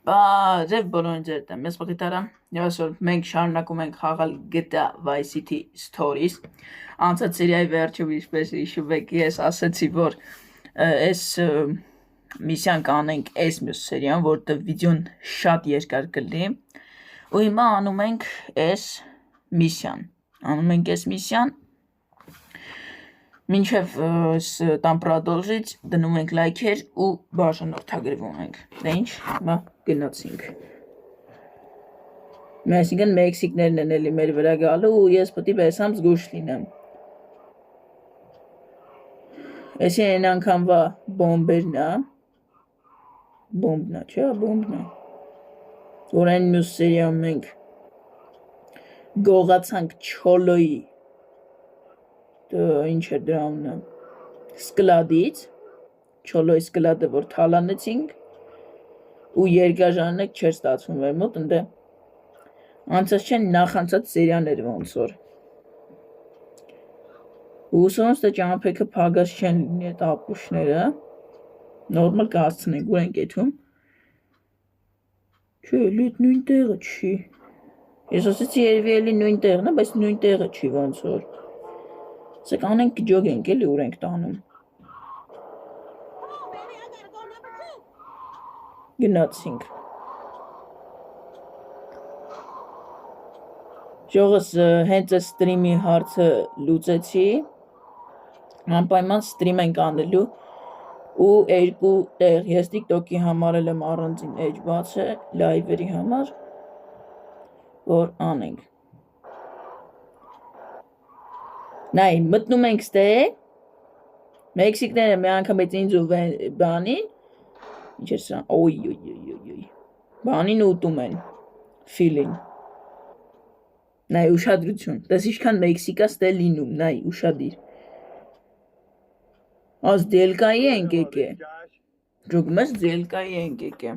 Բարև բոլորին ձեր դեմ, ես Պղիտարան, եւ այսօր մենք շարունակում ենք խաղալ GTA Vice City Stories։ Անցած սերիայի վերջում ինչպես հիշում եք, ես ասացի, որ այս միսիան կանենք այս մյուս սերիան, որտեղ վիդեոն շատ երկար կլինի։ Ու հիմա անում ենք այս միսիան։ Մինչև տան պրադոլժից դնում ենք լայքեր ու բաժանորդագրվում ենք։ Դե ինչ, հիմա գնացինք։ Այսինքն մեքսիկներն են էլի մեր վրա գալու ու ես պետք է բեսամ զգուշ լինեմ։ Այսի այն անգամվա բոմբերն է։ Բոմբն է, չէ՞, բոմբն է։ Որ այն մյուս սերիայում մենք գողացանք Չոլոյի ինչ է դրա անունը սկլադից, Չոլոյի սկլադը, որ թալանեցինք ու երկար ժամանակ չէր ստացվում մեր մոտ, ընդ անցած չեն նախանցած սերիաներ ոնց որ։ Ուսոնց դե ճամփեքը փագած չեն լինի այդ ապուշները, նորմալ կհասցնենք, ուր ենք եթում։ Չէ, էլի այդ նույն տեղը չի։ Ես ասեցի երևի էլի նույն տեղն է, բայց նույն տեղը չի ոնց որ։ Սա կանենք ջոգ ենք էլի ուր ենք տանում։ Գնացինք։ Ժողս հենց է ստրիմի հարցը լուծեցի, անպայման ստրիմ ենք անելու ու երկու տեղ, ես TikTok-ի համար էլ եմ առանձին էջ բացը, լայվերի համար, որ անենք։ Նայ, մտնում ենք ստեղ, մեքսիկները մի անգամից ինձ ու բանին, ինչ էր սա, ոյ, բանին ուտում են, ֆիլին։ Նայ, ուշադրություն, տես ինչքան մեքսիկա ստե լինում, նայ, ուշադիր։ Ազ դելկայի ենք եկե, ջոգում ես դելկայի ենք եկե։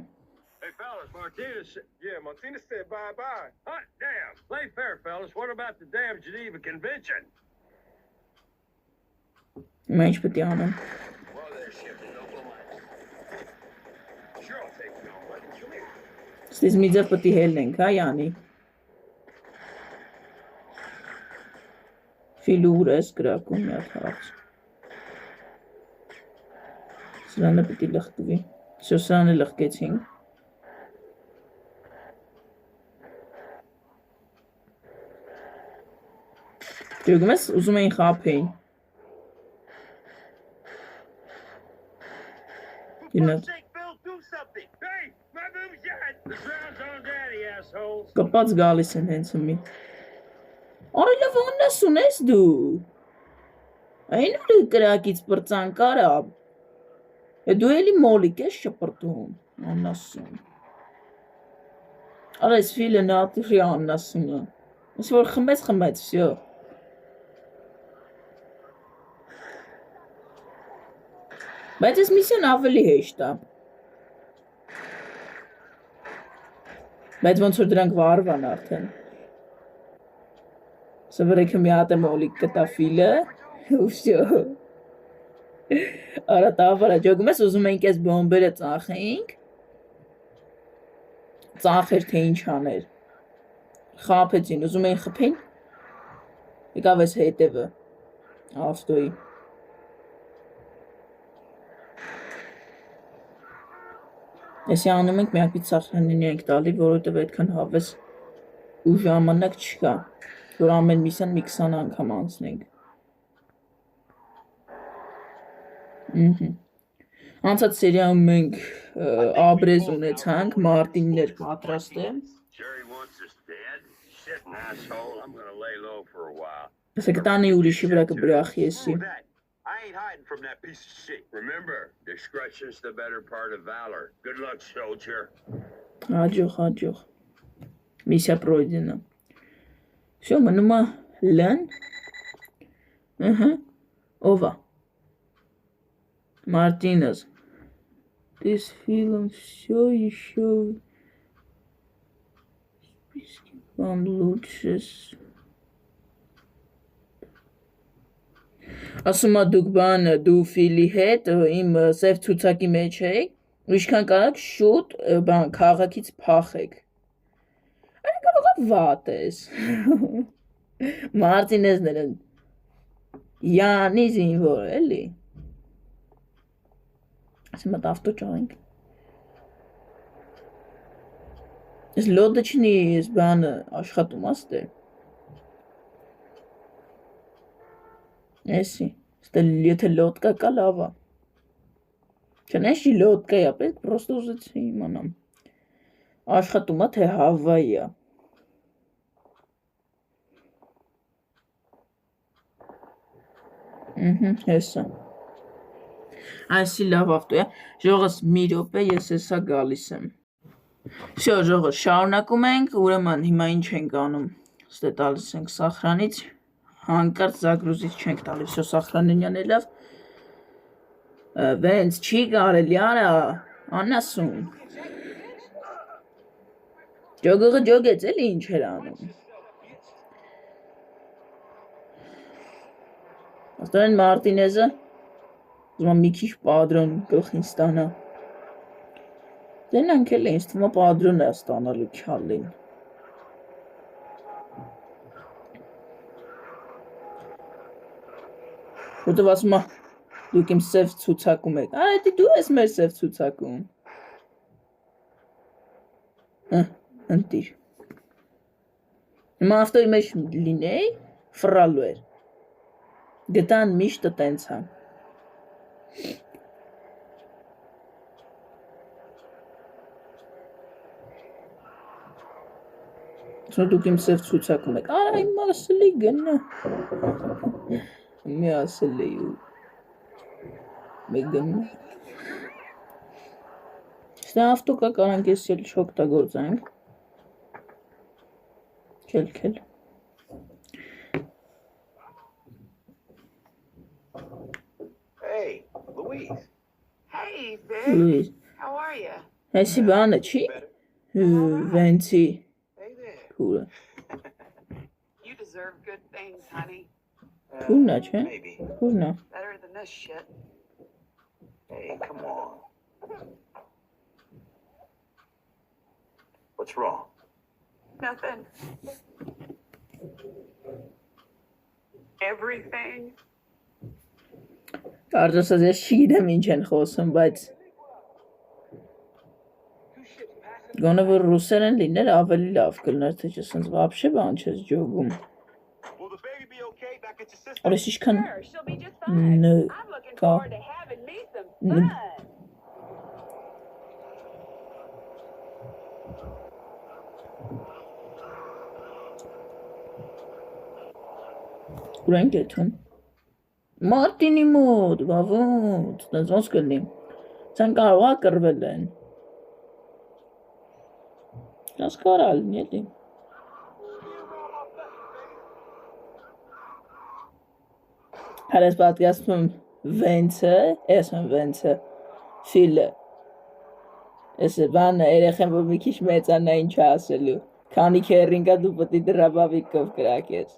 Yeah, Martinez said bye-bye. Hot damn. Play fair, fellas. What about the damn Geneva Convention? Ima ինչ պետք է անեմ։ Ստես մի ձև պետք է հելնենք, հա, Յանի։ Ֆիլը ուր ես գրակում մի հատ հարց։ Սրանը պետք է լղտվի։ Սո սրանը լղկեցինք։ Ջոգում ես, ուզում էին խափեին։ Կպած գալիս են հենց մի։ Արելավ աննաս ունես դու։ Այն ուր կրակից պրծան կարապ։ Դու էլի մոլիկ ես շպրտում, աննասում։ Արա ես ֆիլը նատիրի աննասում է։ Ես որ խմեց, վսյո։ Բայց ես միսիան ավելի հեշտ է։ Բայց ոնց որ դրանք վարվան արդեն։ Սվրեքը մի հատ է մոլիկ կտա ֆիլը, վսյո։ Արա տավարա, ջոգում ես ուզում ենք ես բոմբերը ծախեինք, ծախեր թե ինչ աներ, խապեցին, ուզում էին խպին, եկավ ես հետևը, ավտոյի, եսի անում ենք միակվից սախրանինի ենք տալի, որովհետև այդքան հավես ու ժամանակ չկա, որ ամեն միսան մի 20 անգամ անցնենք։ Անցած սերիայում մենք աբրեզ ունեցանք, Մարտիններ պատրաստել։ Ասեք տանի ուրիշի վրա կբրախի եսի։ I ain't hiding from that piece of shit. Remember, discretion's the better part of valor. Good luck, soldier. Հաջող։ Միսիա պրոյդինը։ Всё, մնում է լան։ Ովա։ Мартинес. This film все еще в списке вам лучше. Ասում է դուք բանը դու ֆիլի հետ իմ սև ցուցակի մեջ եք Ինչքան կարաք շուտ բան քաղաքից փախեք։ Այն կարող է վատ ես։ Մարտինեզները Յանի զինվոր էլի։ Ասում եմ ավտո ճանենք։ Ես լոդը չնի, ես բանը աշխատում աստե։ Էսի, եթե լոդկա կա լավա։ Չնեշի լոդկա է, պետք պրոստո ուզեցի իմանամ։ Աշխատում է, թե Հավայի է։ Հեսա։ Այսի լավ ավտո է, ժողս մի րոպե ես հեսա գալիս եմ։ Всё, ժողս, շարունակում ենք, ուրեմն հիմա ինչ ենք անում։ Ստե տալիս ենք սախրանից, հանկարծ զագրուզից չենք տալի, всё սախրանենյան է լավ։ Վենց չի կարելի արա, անասուն։ Ջոգողը ջոգեց էլի ինչ էր անում։ Աստորեն Մարտինեզը ուզում եմ մի քիչ պադրոն գլխին ստանա։ Դենանք էլ ինձ թվում է պադրոն է ստանալու քյալին։ Որտեվ ասում է դուք իմ սև ցուցակում եք։ Այ դու ես մեր սև ցուցակում։ Ընտիր։ Հիմա ավտոյի մեջ լինեի, ֆռալու էր։ Գտան միշտը տենց է։ Ասում դուք իմ սև ցուցակում եք։ Արա իմ ասելի գնա։ Մի ասելի ու մի գնա։ Ստե ավտո կա կարանք ես էլ չօգտագործենք։ Քել։ Hey, Louise. Hey, Louise. How are you? Հեսի բանը չի։ Վենցի։ Hey there. Քուրը։ You deserve good things, honey. Քուրնա չէ։ Maybe. Քուրնա։ Better than this shit. Hey, come on. What's wrong? Nothing. Everything. Արդյոք ես չգիտեմ ինչ են խոսում, բայց գոնե որ ռուսերեն լիներ ավելի լավ կլներ, թե չսենց вообще բան չես ջոգում։ Will the baby be okay back at your sister? Օրես ինչքան Sure, she'll be just fine. No. I'm looking forward to having me some No. fun. ուր ենք եթում։ Մարտինի մոտ, բավոց, դες ոնց կլինի։ Ցան կարող է կռվել են։ Դες կարալ նետի։ Հարես պատկասում Վենցը, ես եմ Վենցը, ֆիլը։ Ես բանը երեխեն որ մի քիչ մեծանա ինչ ասելու։ Քանի քերինգա դու պետք է դրաբավիկով կրակես։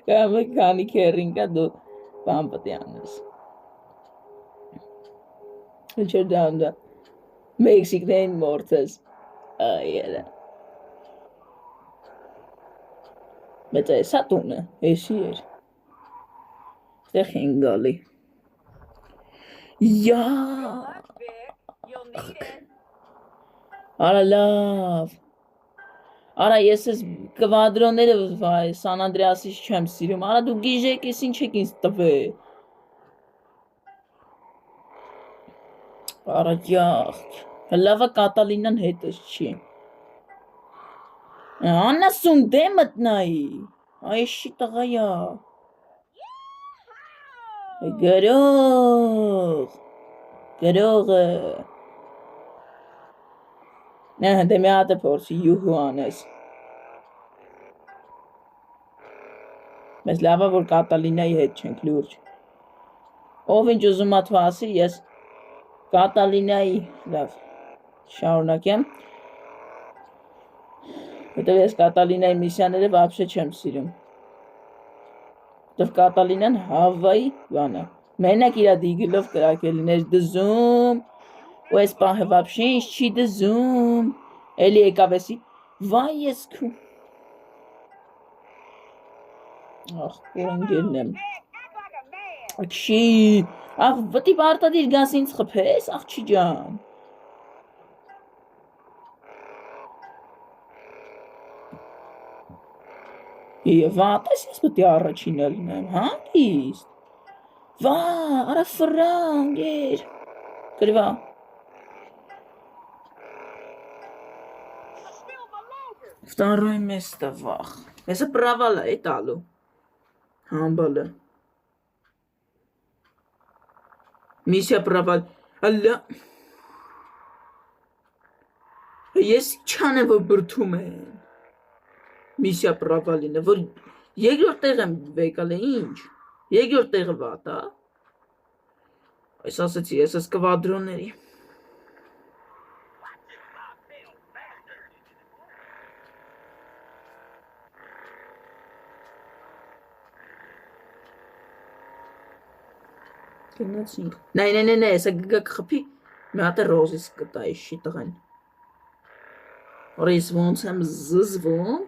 Կամ քանի քերինգա դու բան պետք է անես։ Ինչ է դանդա։ Մեքսիկնեն մորտես։ Այերա։ Մեծ է սատունը, էսի էր։ Ստեղ են գալի։ Յա։ Luck, Vic. You'll need it. Արա լավ։ Արա ես ես կվադրոնները վայ Սան Անդրեասից չեմ սիրում։ Արա դու գիժեք ես ինչ եք ինձ տվել։ Արա յախ։ Լավա Կատալինան հետս չի։ Անասուն դե մտնայի։ Այ շի տղայա։ Գրողը։ Դե մի հատ է փորձի յուհու անես։ Մեզ լավա որ Կատալինայի հետ չենք լուրջ։ Ով ինչ ուզում ա թվա ասի, ես Կատալինայի լավ շարունակեմ։ Որտեվ ես Կատալինայի միսիաները вообще չեմ սիրում։ Որտեվ Կատալինան Հավայի բան է, Մենակ իրա դիգլով կրակել ներ դզում ու այս պահը вообще ինչ չի դզում էլի եկավ էսի վայ ես քու ախ կորանգելն եմ չի ախ վտի պարտադիր գաս ինձ խփես աղջի ջան Վատես ես պետք է առաջինը լինեմ, հանգիստ Վա, արա ֆրանգեր Գրվա Второе место, вах Если провала, Италу Համբալը Միսիա провал Ալլա Ես չան եմ որ բրթում են Միսիա պրավալինը, որ երկրորդ տեղ եմ վեկալ է ինչ, երկրորդ տեղը վատ, այս ասեցի, ես ես կվադրոնների։ Կնացինք, նայ, եսա գգա կխպի, մի հատ է ռոզիս կտա իշի տղեն։ Որ ես ոնց եմ զզվում,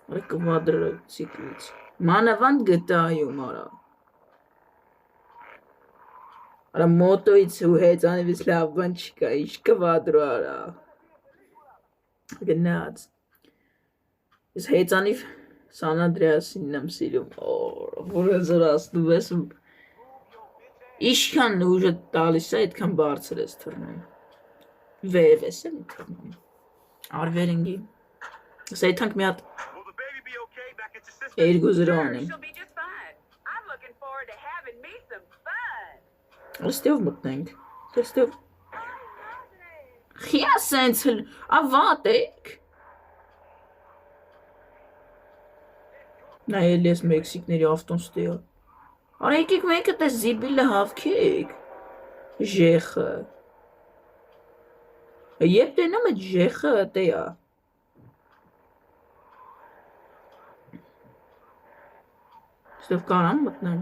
Կվադրոցիկլից Մանավանդ գտայում արա Արա մոտոից ու հեծանիվից լավ բան չկա Ինչ կվադրո արա Գնաց Ես հեծանիվ Սան Անդրեասինն եմ սիրում Որ զրաստում ես Իշքան ուժը տալիս է այդքան բարձր ես թռնում Վերև ես եմ թռնում Արվերինգի Ես այդանք մի հատ Երկու զրո անեմ Ստեով մտնենք Ստեով Խիա սենց Ավատ եք Նայել ես Մեքսիկների ավտոն ստեյա Արա եկեք մեկը տես զիբիլը հավքեք Ժեխը Եբ տենամ էտ ժեխը տեյա Ստեվ կարամ մտնեմ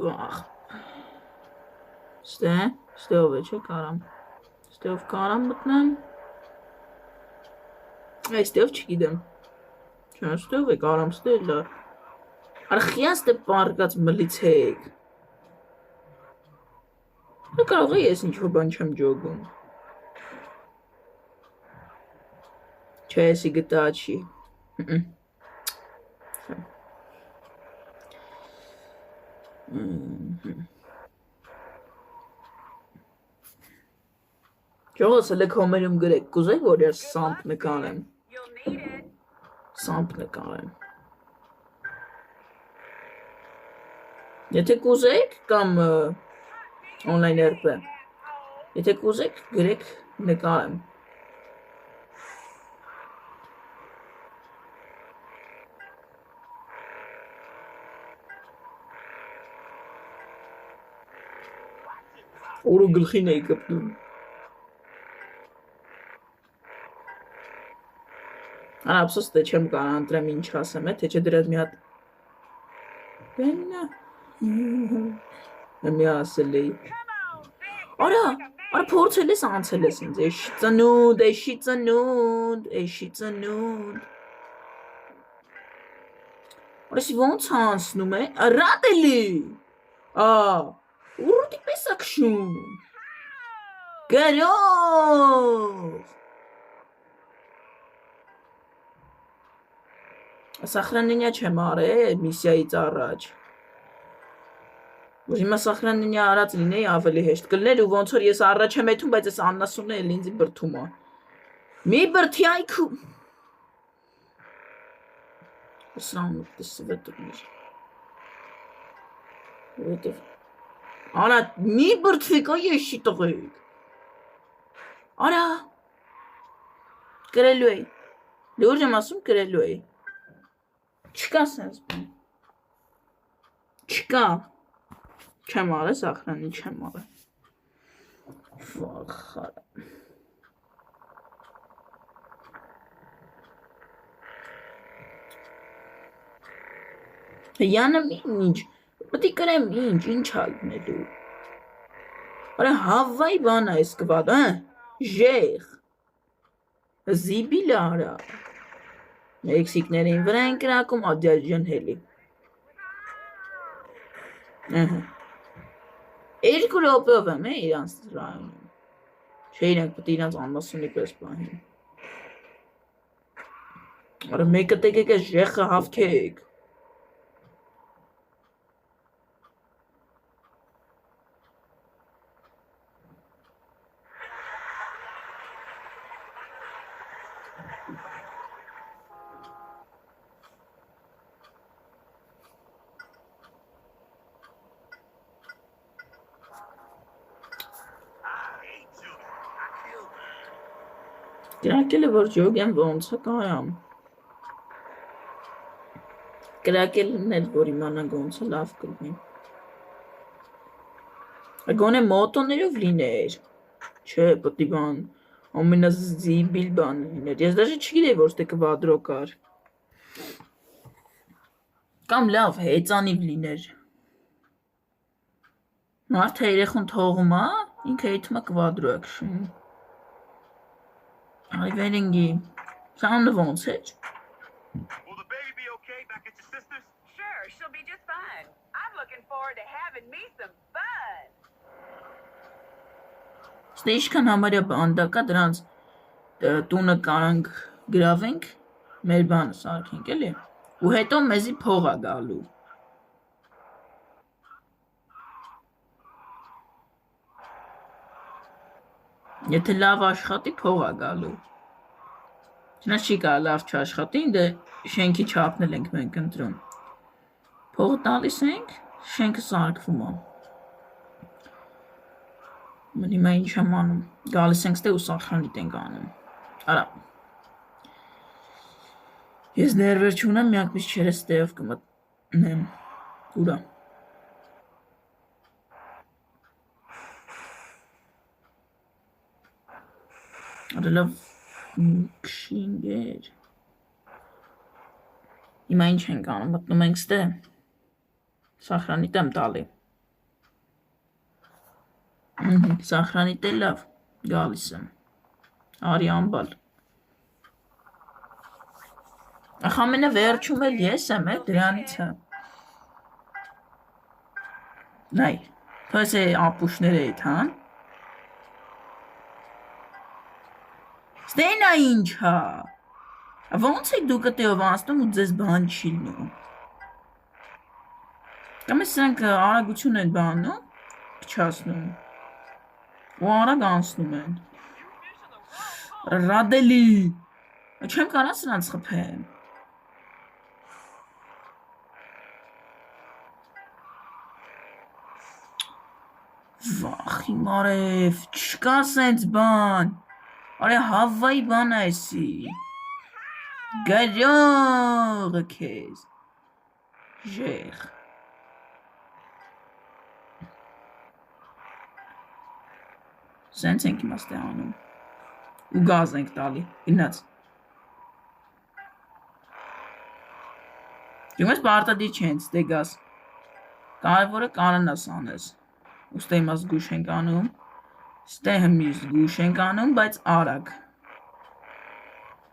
Վախ Ստեով է չէ կարամ Ստեով կարամ մտնեմ Ստեով չգիտեմ Չան ստեով է կարամ ստել Արխիան ստե պարկած մլիցեք Կարող է ես ինչ-որ բան չեմ ջոգում Չէ եսի գտա չի Ճողս հլեք հոմերում գրեք կուզեք որ ես սամպ նկանեմ Սամպ նկանեմ Եթե կուզեք կամ օնլայն երպ է Եթե կուզեք գրեք նկանեմ Օրը գլխին էի կպնում Անապսոս թե չեմ կան անտրեմ ինչ ասեմ թե չէ դրած մի հատ Մի ասել էի Արա փորձել ես անցել ես ինձ Էշի ծնունդ Արեսի ոնց անցնում է Ռատ էլի Ուրուտի պես ակշում Գրով Սախրանենյա չեմ արել միսիայից առաջ Որ հիմա սախրանենյա արած լինեի ավելի հեշտ կլներ ու ոնց որ ես առաջ եմ եթում բայց ես աննասունը էլ ինձի բրթում է Մի բրթի այքու Սրանում տեսվետուրներ Որտև Արա մի բրթվիկ ես չի տղեիք Արա Գրելու էի Լուրջ եմ ասում գրելու էի Չկա սենց բան Չկա Չեմ արել սախրանի չեմ արել Վախարա Յանը ինչ, մտի կրեմ ինչ ալնելու։ Արա հավվայի բան է այս կվադ, ժեղ, զիբիլ արա, Մեքսիկներին վրա են կրակում ադյաջան հելի։ Երկու ռոպեով եմ իրանց ռայոնում, չէ իրանք պտի իրանց անմասունի պես պահին։ Արա մեկը տեկեք ես ժեղը հավքեք։ Կրակել է, որ ջոգեմ ոնց է կայամ։ Կրակելն էլ, որ իմանանք ոնց է լավ կլինի։ Գոնե մոտոներով լիներ, չէ, պտի բան, ամենազիբիլ բան լիներ, ես դաժե չգիտեի, որ ստե կվադրո կար։ Կամ լավ, հեծանիվ լիներ։ Մարդը երեխուն թողում է, ինքը հետում է կվադրո է կշում։ Այ վերինգի, սամնը ոնց էր։ Will the baby be okay back at your sister's? Sure, she'll be just fine. I'm looking forward to having me some fun. Ստե իշքան համարյա բանդա կա դրանց տունը կարանք գրավենք, մեր բանը սարքենք էլի, ու հետո մեզի փող է գալու։ Եթե լավ աշխատի փող է գալու։ Չնայած չի կարա լավ չաշխատի, դե շենքի չափն էլ ենք մենք ընտրում։ Փողը տալիս ենք, շենքը սարքվում է։ Հիմա ինչ եմ անում, գալիս ենք ստե ու սախրանիտ ենք անում, արա, ես ներվեր չունեմ, միակ միս չերը ստեով կմտնեմ, ուրա, արա լավ կշինգեր, հիմա ինչ ենք անում, մտնում ենք ստե, սախրանիտ եմ տալի, սախրանիտ է լավ, գալիս եմ, արի ամբալ, ախ ամենը վերջում էլ ես եմ դրանից է, նայ, թոյս է ապուշները էդ, հան, ստենա ինչ հա, ոնց եք դու կտեով անցնում ու ձեզ բան չի լնում, կամ ես սրանք արագություն են բանում, փչացնում, ու արագ անցնում են, ռադելի, չեմ կարա սրանց խփեմ, վախ իմ արև, չկա սենց բան, արե հավվայի բան այսի, գարյողը կեզ, ժեղ, սենց ենք իմաստ է անում, ու գազ ենք տալի, ինած, Յում ես պարտադիր չենց դե գազ, կարևորը կանանաս անես, ուստե հիմա զգուշ ենք անում, ստե հմի զգուշ ենք անում, բայց արագ,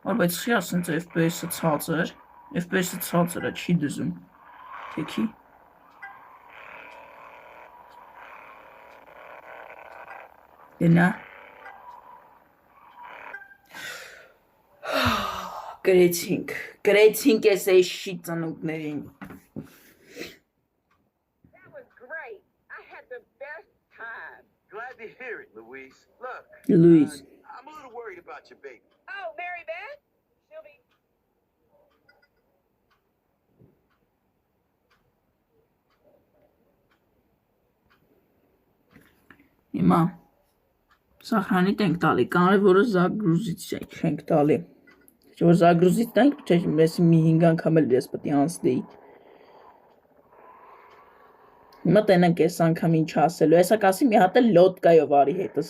որ բայց խիա սենց FPS-ը ծածր, FPS-ը ծածր է, չի դզում, թեքի, դենա, գրեցինք ես այս շի ծնուկներին, That was great. I had the best time. Glad to hear it, Louise. Look, Louise, I'm a little worried about your baby. Oh, Mary Beth? She'll be... հիմա, սախրանիտ ենք տալի, կարևորը զագրուզից չենք տալի, որ զագրուզից տանք, չէ մեզ մի 5 անգամ էլ ես պտի անցնեի, հիմա տենանք ես անգամ ինչ ասելու, եսա կասի մի հատ էլ լոտկայով արի հետս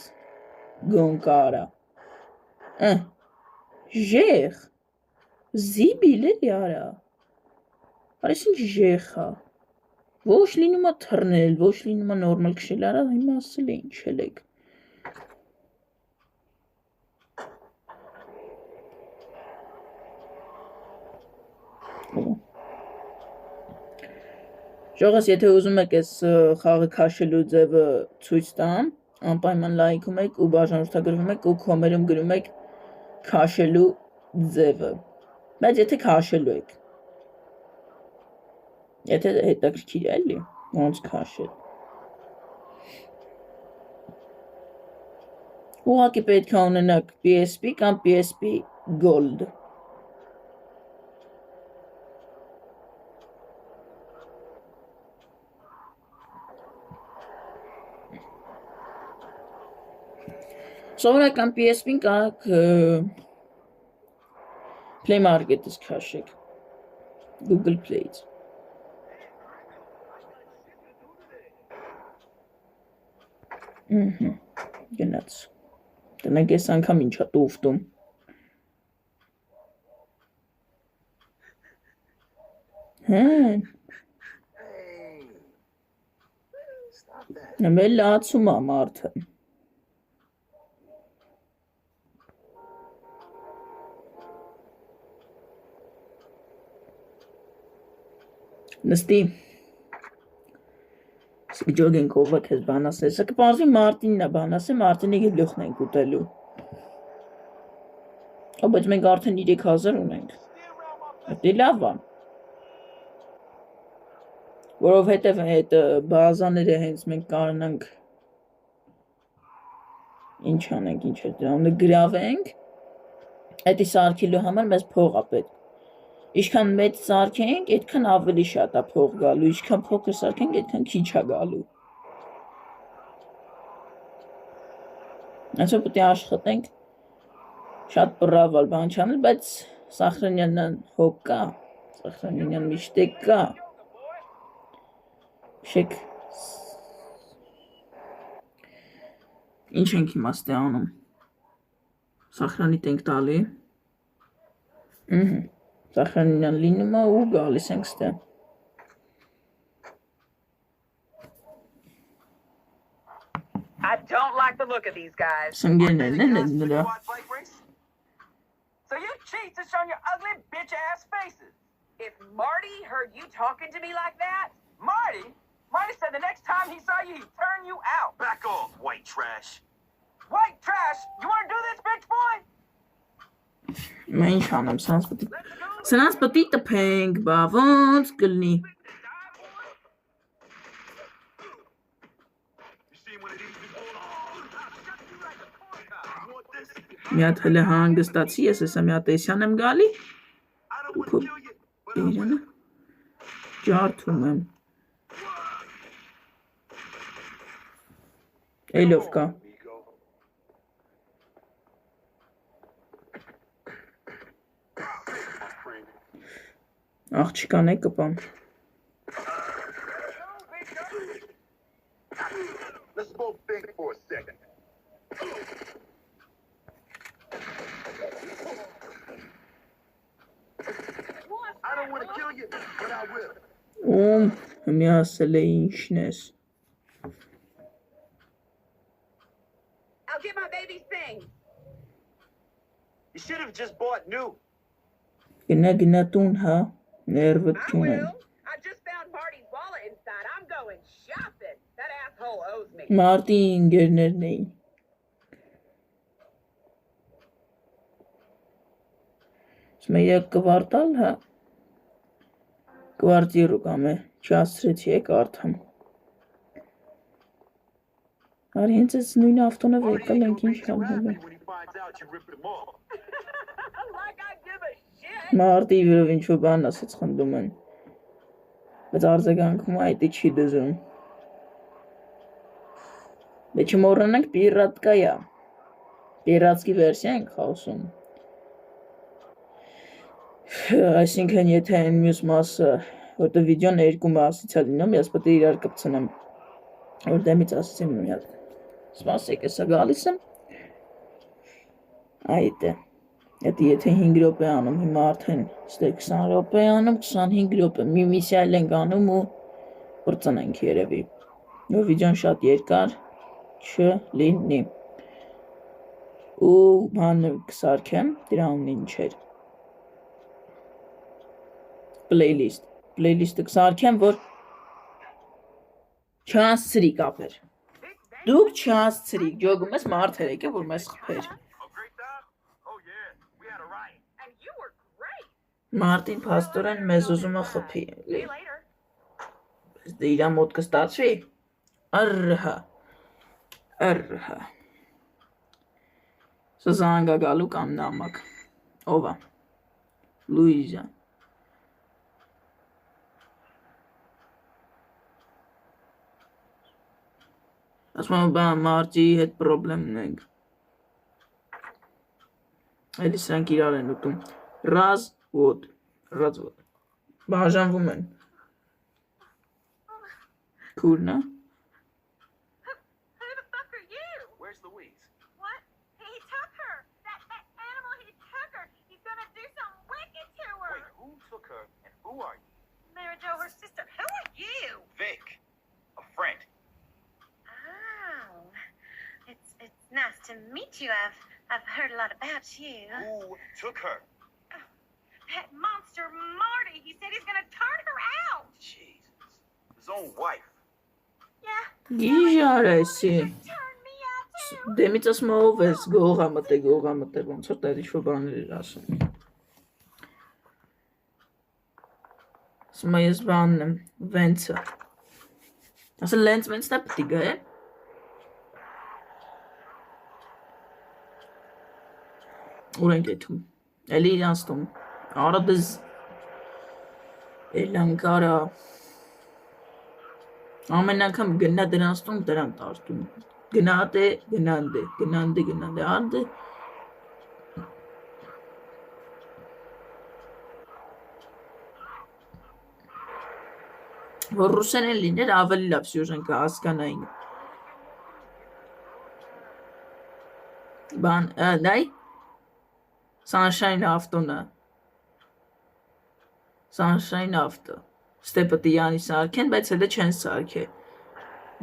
գոն կարա, ժեղ, զիբիլ էլի արա, Արես ինչ ժեխա։ Ոչ լինում է թռնել, ոչ լինում է նորմալ քշել, արա հիմա ասել է ինչ ելեք։ Ժողս, եթե ուզում եք այս խաղը քաշելու ձևը ցույց տամ, անպայման լայքում եք ու բաժանորդագրվում եք ու կոմերում գրում եք քաշելու ձևը։ Բայց եթե քաշելու եք։ Եթե հետաքրքիր է էլի, ոնց քաշել։ Ուղղակի պետք է ունենաք PSP կամ PSP Gold։ Սովորական PSP-ին կարաք Play Market-ից քաշեք։ Google Play-ից։ Գնաց։ Տնեք ես անգամ ինչա տուվտում։ Հեն։ Նմել լացում է մարդը։ Նստի։ Սիջոգ ենք ով է քեզ բան ասել։ Սա կպարզվի Մարտինն է բան ասել, Մարտինի գլուխն ենք ուտելու։ Բայց մենք արդեն 3000 ունենք։ Դա լավ է։ Որովհետև այդ բազաները հենց մենք կարողանանք ինչ անենք, ինչ է դրա գրավենք։ Դա սարքելու համար մեզ փող է պետք։ Ինչքան մեծ սարքենք, այդքան ավելի շատ է փող գալու, ինչքան փոքր սարքենք, այդքան քիչ է գալու։ Այսօր պետք է աշխատենք շատ բռավալ բան չանել, բայց Սախրանյանն հոգ կա, Սախրանյանն միշտ կա։ Շեք ինչ ենք իմաստի անում։ Սախրանիտ ենք տալի։ Սախրանյան լինում է ու գալիս ենք ստե։ I don't like the look of these guys. Սնգերներն են նրա։ So you cheats have shown your ugly bitch ass faces. If Marty heard you talking to me like that, Marty said the next time he saw you, he'd turn you out. Back off, white trash. White trash? You want to do this, bitch boy? Մա ինչ անեմ, սրանց պետք է տպենք, բա ոնց կլինի։ Մի հատ հələ հանգստացի, ես հեսա մի հատ էսյան եմ գալի։ Իրենը ջարդում եմ։ Էլով կա։ Աղջիկան է կպամ։ Let's both think for a second. I don't want to kill you, but I will. Մի ասել է ինչն ես։ I'll get my baby's things. You should have just bought new. Գնա տուն, հա, ներվը I չունեմ։ will. I just found Marty's wallet inside. I'm going shopping. That asshole owes me. Մարտի ինգերներն էին։ Սմեյակ կվարտալ, հա։ Կվարտիրու կամ է, չասրեցի է կարդամ։ Արի հենց ես նույն ավտոնով եկալ ենք ինչ համով է։ When he finds out you ripped him off. Like I give a shit. Մարտի վիրով ինչ-որ բան ասեց խնդում են։ Բայց արձագանքում այդի չի դզում։ Բայց չմոռանանք պիրատկայա։ Պիրատսկի վերսիա ենք խոսում։ Այսինքն եթե այն մյուս մասը, որտեղ վիդեոն երկու մասից է լինում, ես պետք է իրար կպցնեմ։ Որ դեմից ասեցին մի հատ։ Սպասեք, հեսա գալիս եմ։ Այդ է։ Եթե 5 րոպե անում, հիմա արդեն 20 րոպե անում, 25 րոպե, մի միսիա ենք անում ու բրծնենք երևի, որ վիդեոն շատ երկար չլինի, ու բանը կսարքեմ, դրա ունի ինչեր, պլեյլիստը կսարքեմ, որ չհասցրի կապեր, դուք չհասցրի, ջոգում ես մարդեր եկե, որ մեզ խփեր, Մարտին փաստորեն մեզ ուզում է խփի, բայց դե իրա մոտ կստացվի, ըրհա, սա զանգագալու կամ նամակ, ով է, Լուիզա, ասում եմ բան մարտի հետ պրոբլեմն ենք, էլի սրանք իրար են ուտում, ռազվոդ, բաժանվում են, կուրն է, Who the fuck are you? Where's Louise? What? He took her. That animal, he took her. He's gonna do something wicked to her. Wait, who took her and who are you? Mary Jo, her sister. Who are you? Vic, a friend. Oh, it's nice to meet you. I've heard a lot about you. Who took her? That monster Marty. He said he's gonna turn her out. Jesus. His own wife. Yeah. գիժար էսի, Turn me out too. դեմից ասում ով ես, գողամտե, ոնց որ տեղ ինչ-որ բաներ էր ասում, ասում է ես բանն եմ, վենցը, ասել լենց վենցն է պտի գա է, ուր ենք եթում, էլի իրանց տում, արա դեզ, էլան կարա, ամեն անգամ գնա դրանց տուն, դրան տարտում, գնանդ է, անդ է, որ ռուսերեն լիներ ավելի լավ սյուժեն կհասկանային, բան, նայ, Sunshine ավտո, ստեպը տիանի սարքեն, բայց հելը չեն սարքե,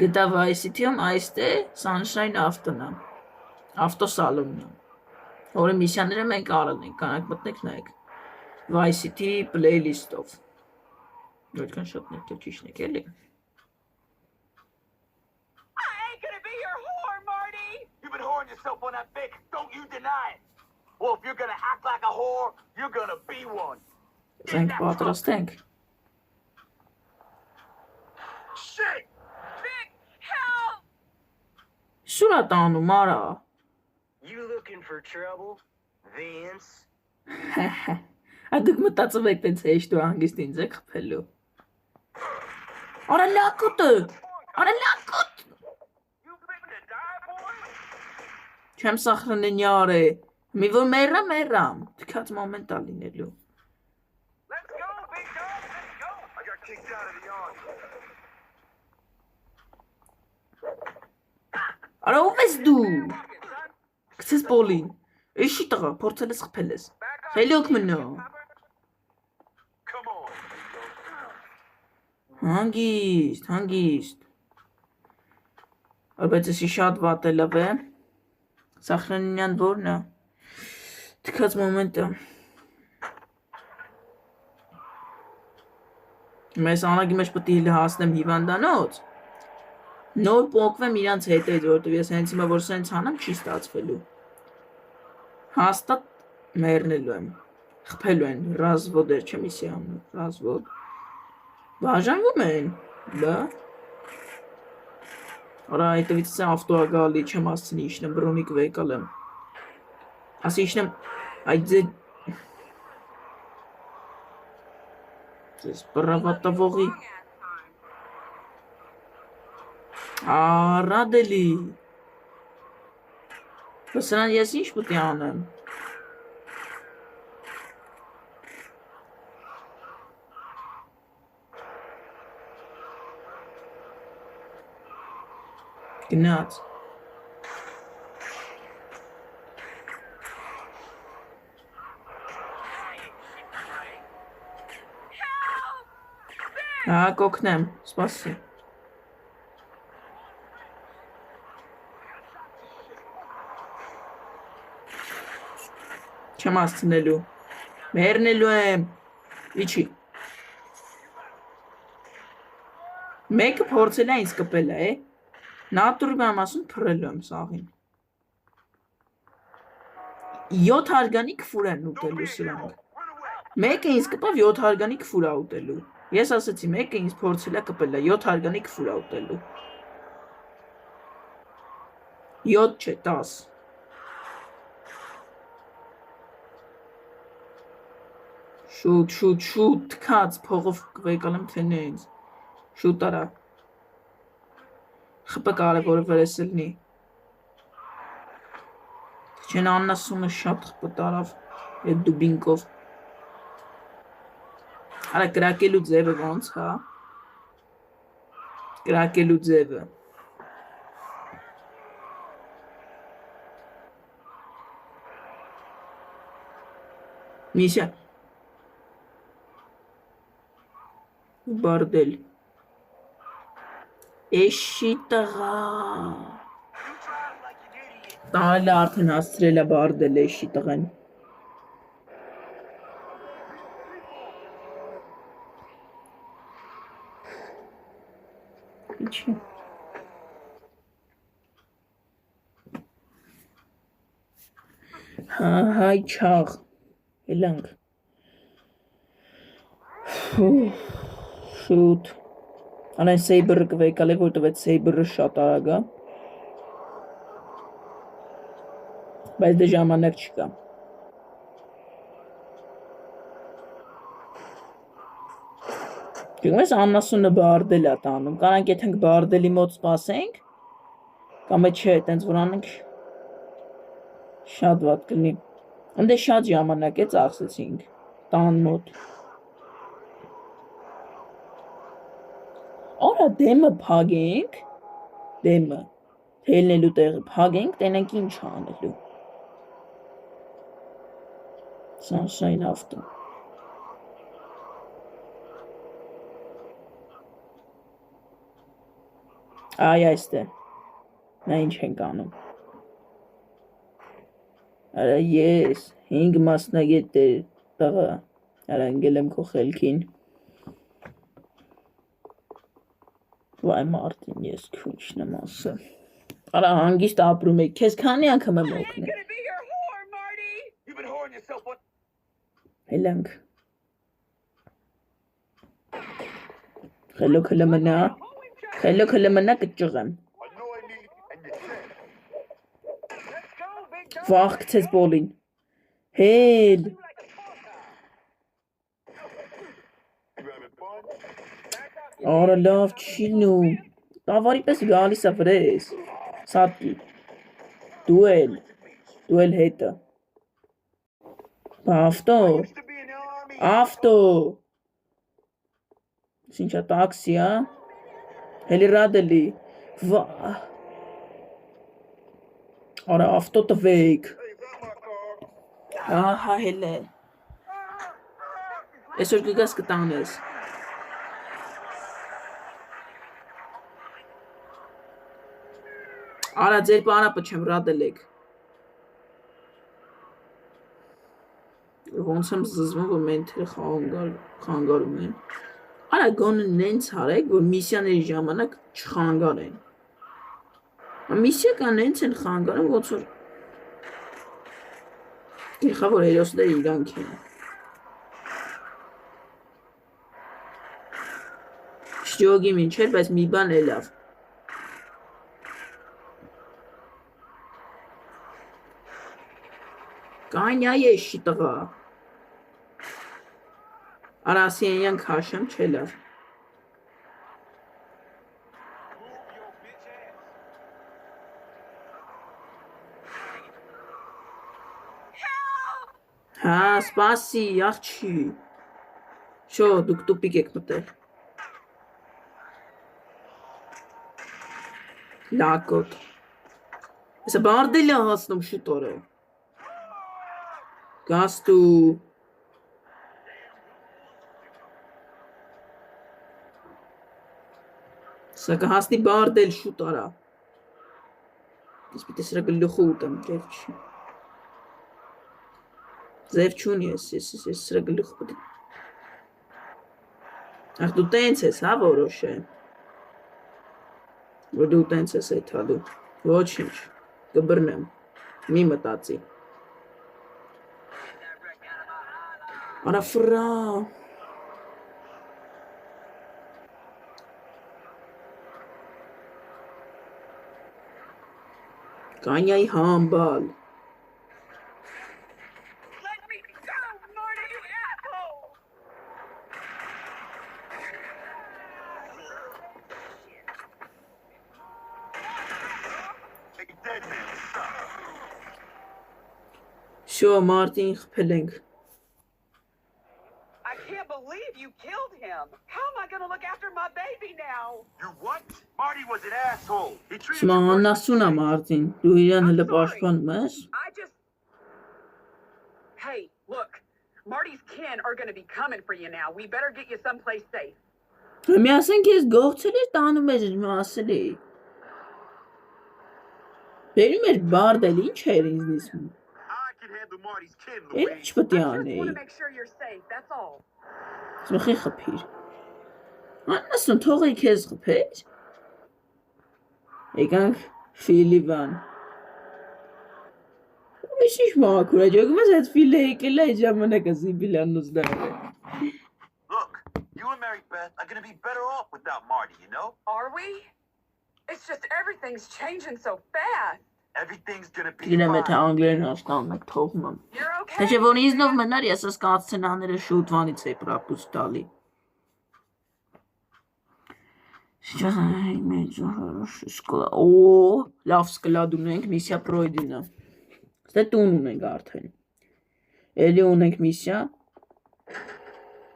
գտա Vice City-ում այստե Sunshine ավտոնա, ավտոսալոննա, որը միսյաները մենք արել ենք, կանակ մտնեք նայեք, Vice City պլեյլիստով, որքան շատ ներկեչիշն եք էլի, I ain't gonna be your whore, Marty. You've been whoring yourself on that Vic. Don't you deny it. Well, if you're gonna act like a whore, you're gonna be one. զենք պատրաստենք, Shit! Vic, help. սուրա տանում արա, You looking for trouble, Vince? դուք մտածում եք տենց հեշտ ու հանգիստ ինձ եք խփելու, արա լակուտը, You living to die, boy? չեմ սախրնենյար է, մի որ մերամ, թքած մոմենտալ լինելու, Let's go, big dog. Let's go. I got kicked out of the yard. արա ով ես դու, կցես բոլին, էշի տղա, փորձել ես խփել ես, խելոք մնո, Come on. հանգիստ, բայց եսի շատ վատ է լավ է, սախրնենյան որն է, թքած մոմենտը, մեզ անագի մեջ պտի հասնեմ հիվանդանոց, նոր պոկվեմ իրանց հետ էդ, որտև ես հենց հիմա որ սենց անեմ չի ստացվելու, հաստատ մերնելու եմ, խփելու են, ռազվոդ էր չեմ իսի անում, ռազվոդ, բաժանվում են, բա, արա այտվից է ավտոագալի չեմ ասցնի իշնեմ բրոնիկ վեկալ եմ, ասի իշնեմ, այդ ձեր, ձեզ բրավատավողի, Արադելի, սրան ես ինչ պտի անեմ, գնաց, Հա, կօգնեմ, սպասի։ Չեմ հասցնելու։ Մեռնելու եմ։ Իչի։ Մեկը փորձել է ինձ կպել է, նատուրում եմ ասում փռելու եմ սաղին։ 7 հարգանի քֆուր են ուտելու սրանք։ Մեկը ինձ կպավ 7 հարգանի քֆուր է ուտելու։ Ես ասացի մեկը ինձ փորձել է կպել է 7 հարգանի քֆուր է ուտելու։ 7 չէ 10։ Շուտ, թքած փողով կվեկալ եմ թենի ինձ։ Շուտ արա։ Խպը կարևորը վրես լնի։ Չեն աննասունը շատ խպը տարավ այդ դուբինկով։ Արա կրակելու ձևը ոնց հա։ Կրակելու ձևը։ Միսիա Բարդել Էշի տղա Տալը արդեն հասցրել է բարդել էշի տղեն Իչի Հայ չաղ Էլանք Շուտ Անայն սեյբրը կվեկալ է, որտև այդ սեյբրը շատ արագ է Բայց դե ժամանակ չկա Գյուղում ես աննասունը բարդել է տանում Կանանք ետ հենք բարդելի մոտ սպասենք Կամ է չէ, տենց որ անենք Շատ վատ կլնի Ընդե շատ ժամանակ է ծախսեցինք Տան մոտ Արա դեմը փագենք Դեմը Թելնելու տեղը փագենք Տենենք ինչ անելու Sunshine ավտո Այ այստե Նա ինչ ենք անում Արա ես 5 մասնագետ էր տղա Արա ընգել եմ քո խելքին Վայ Մարտին ես քուչն եմ ասել Արա հանգիստ ապրում եք Քեզ քանի անգամ եմ օգնել You've been whoring yourself on. Հելանք Խելոք հլմնա կճղեմ I know I need and you said. Վաղ կցես բոլին Հել You having fun? Արա լավ չի նու Տավարի պես գալիս է վրես Սատկի Դուել հետը Ավտո Used to be in the army. Ավտո Ինչա տաքսի հա Հելի ռադելի Վա Արա ավտո տվեք Hey, is that my car? Ահա հել է Այսօր կգաս կտանես Արա ձեր պարապը չեմ ռադել եք Ոնց եմ զզվում, որ մենթերը խանգարում են Արա գոնը նենց հարեք, որ միսիաների ժամանակ չխանգարեն Միսիա կան նենց են խանգարում, ոնց որ Գեխավոր հերոսները իրանք են Չջոգիմ ինչ էր, բայց մի բան է լավ Կանյա եշի տղա Արասիենյան քաշեմ չէ լավ Հա, սպասի, աղջի Շո, դուք տուպիկ եք մտել Լակոտ Եսա բարդել է հասնում շուտորը Գաստու Սա կհասնի բարդել շուտ արա։ Ես պիտի սրա գլուխը ուտեմ, ձև չի։ Ձև չունի ես սրա գլուխը պիտի։ Ախ դու տենց ես, հա որոշ է։ Որ դու տենց ես էթալու։ Ոչինչ, կբրնեմ, մի մտածի։ Արա ֆրա։ Կանյայի համբալ։ Let me go, Marty, you asshole! Hey, dead man, what's up? Շո Մարտին խփել ենք։ I can't believe you killed him. How am I gonna look after my baby now? You what? Marty was an asshole. He treated Հիմա you worse. անասուն է Մարտին։ Դու իրան հələ պաշտպանում ես։ I just... Hey, look. Marty's kin are gonna be coming for you now. We better get you someplace safe. Միասին քեզ գողցել էր տանում էր մասելի։ Բերում էր բարդել, ինչ էր ինձնից։ I can handle Marty's kin, Ինչ Louise. պետք է I just want անեի։ to make sure you're safe, that's all. Ծխի խփիր։ Անասուն թողի քեզ խփեր։ Եկանք Ֆիլիվան։ Ինչ մաքուր է, ջոգում ես այդ ֆիլը եկել է ժամանակը զիբիլանուց դարը։ Look, you and Mary Beth are gonna be better off without Marty, you know? Are we? It's just everything's changing so fast. Everything's gonna be Գինեմ եթե fine. անգլերեն հասկանում եք թողում եմ։ You're Թե okay. չէ որ ինձնով մնար ես ասկաց սցենաները շուտվանից էի պրապուս տալի։ Օ, լավ սկլադ ունենք, միսիա պրոյդինը։ Ստե տուն ունենք արդեն։ Էլի ունենք միսիա։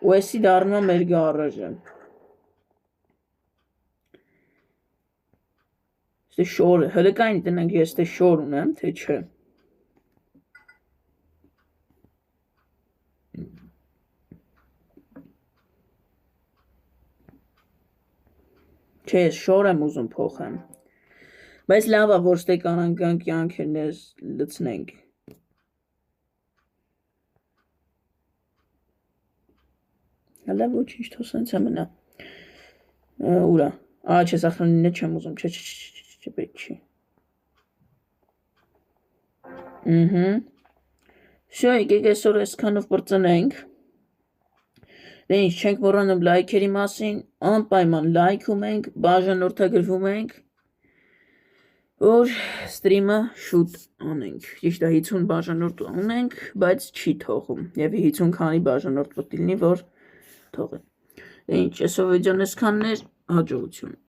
Ու էսի դառնում է մեր գարաժը։ Ստե շորը, հələ կային տնենք ես ստե շոր ունեմ, թե չէ։ Չէ, ես շոր եմ ուզում փոխեմ։ Բայց լավ է, որ ստե կանանք կյանքերներ լցնենք։ Հələ ոչինչ թող սենց է մնա։ Ուրա։ Չէ, սախրանինը չեմ ուզում, չէ, պետք չի։ Շո, եկեք այսօր այսքանով պրծնենք։ Դե ինչ, չենք մոռանում լայքերի մասին, անպայման լայքում ենք, բաժանորդագրվում ենք, որ ստրիմը շուտ անենք։ Ճիշտ է 50 բաժանորդ ունենք, բայց չի թողում։ Եվ 50 քանի բաժանորդ պետք լինի, որ թողեն։ Դե ինչ, այսօր վիդեոն այսքանն էր, հաջողություն։